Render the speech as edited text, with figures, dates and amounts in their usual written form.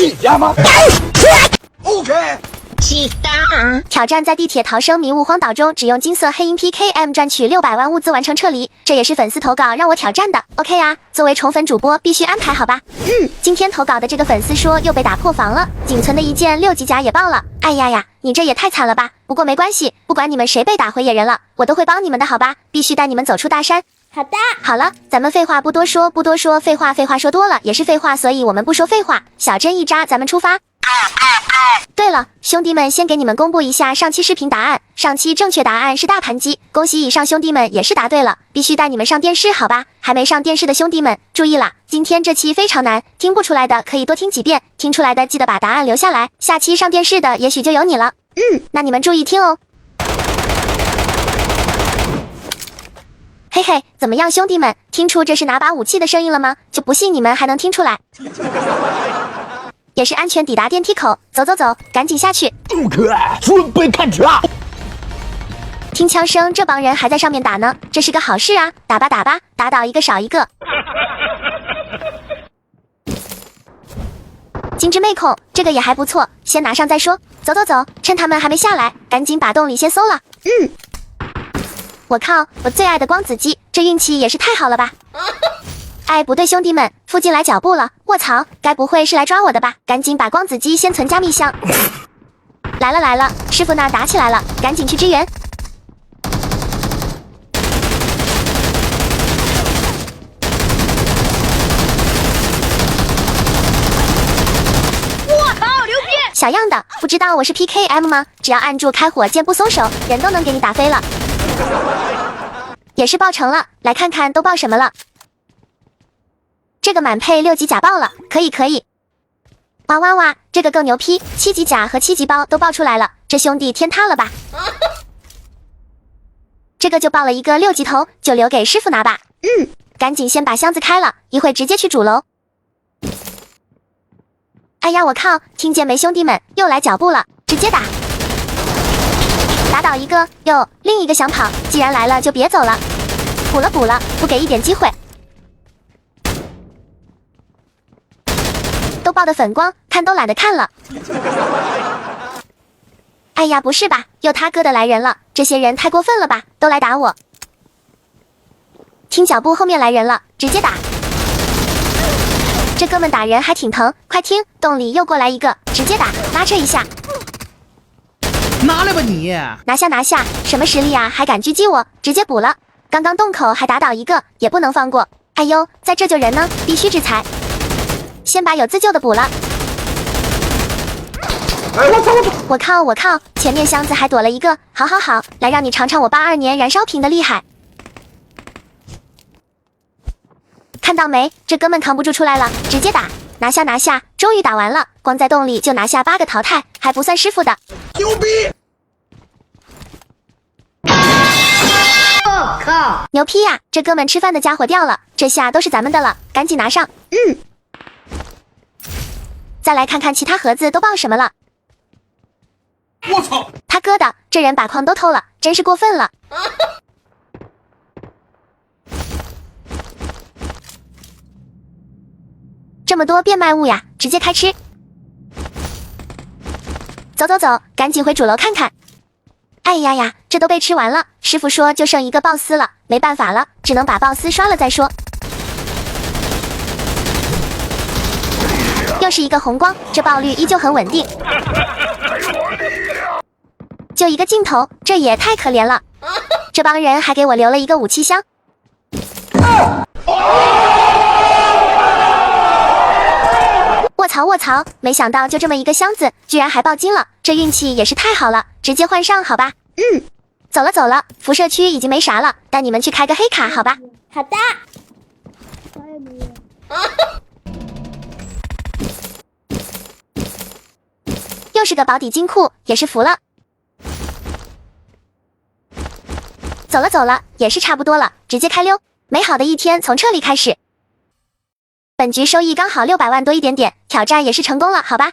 你家吗？OK。挑战在地铁逃生迷雾荒岛中，只用金色黑鹰 PKM 赚取600万物资完成撤离，这也是粉丝投稿让我挑战的。OK 啊，作为宠粉主播必须安排好吧？今天投稿的这个粉丝说又被打破防了，仅存的一件6级甲也爆了。哎呀呀，你这也太惨了吧！不过没关系，不管你们谁被打回野人了，我都会帮你们的好吧？必须带你们走出大山。好的，好了，咱们废话不多说，废话说多了也是废话，所以我们不说废话，小针一扎，咱们出发。对了，兄弟们，先给你们公布一下上期视频答案，上期正确答案是大盘鸡，恭喜以上兄弟们也是答对了，必须带你们上电视好吧？还没上电视的兄弟们注意啦，今天这期非常难，听不出来的可以多听几遍，听出来的记得把答案留下来，下期上电视的也许就有你了。那你们注意听哦。嘿嘿，怎么样兄弟们，听出这是哪把武器的声音了吗？就不信你们还能听出来。也是安全抵达电梯口，走，赶紧下去。不可爱，准备看查。听枪声，这帮人还在上面打呢，这是个好事啊！打吧，打倒一个少一个。金枝妹控，这个也还不错，先拿上再说。走，趁他们还没下来，赶紧把洞里先搜了。我靠，我最爱的光子机，这运气也是太好了吧！哎，不对，兄弟们，附近来脚步了！卧槽，该不会是来抓我的吧？赶紧把光子机先存加密箱。来了，师傅那打起来了，赶紧去支援。我靠，牛逼！小样的，不知道我是 PKM 吗？只要按住开火键不松手，人都能给你打飞了。也是爆成了，来看看都爆什么了。这个满配6级甲爆了，可以。哇，这个更牛批，7级甲和7级包都爆出来了，这兄弟天塌了吧？这个就爆了一个6级头，就留给师傅拿吧。赶紧先把箱子开了，一会直接去主楼。哎呀，我靠，听见没兄弟们，又来脚步了，直接打。打倒一个，哟，另一个想跑，既然来了就别走了。补了，不给一点机会。都爆得粉光，看都懒得看了。哎呀，不是吧，又他哥的来人了，这些人太过分了吧，都来打我。听脚步后面来人了，直接打。这哥们打人还挺疼，快听，洞里又过来一个，直接打，拉扯一下。拿来吧你！拿下，什么实力啊，还敢狙击我，直接补了。刚刚洞口还打倒一个，也不能放过。哎呦，在这救人呢，必须制裁。先把有自救的补了。哎，我靠，前面箱子还躲了一个，好，来让你尝尝我82年燃烧瓶的厉害。看到没，这哥们扛不住出来了，直接打，拿下，终于打完了，光在洞里就拿下8个淘汰，还不算师傅的。牛逼！我靠，牛批呀！这哥们吃饭的家伙掉了，这下都是咱们的了，赶紧拿上。再来看看其他盒子都爆什么了。我操！他哥的，这人把矿都偷了，真是过分了。这么多变卖物呀，直接开吃。走，赶紧回主楼看看。哎呀，这都被吃完了。师傅说就剩一个爆丝了，没办法了，只能把爆丝刷了再说。又是一个红光，这爆率依旧很稳定。就一个镜头，这也太可怜了。这帮人还给我留了一个武器箱。卧槽，没想到就这么一个箱子，居然还爆金了，这运气也是太好了，直接换上好吧。走了，辐射区已经没啥了，带你们去开个黑卡好吧。好的。又是个保底金库，也是服了。走了，也是差不多了，直接开溜。美好的一天从这里开始。本局收益刚好600万多一点点，挑战也是成功了，好吧。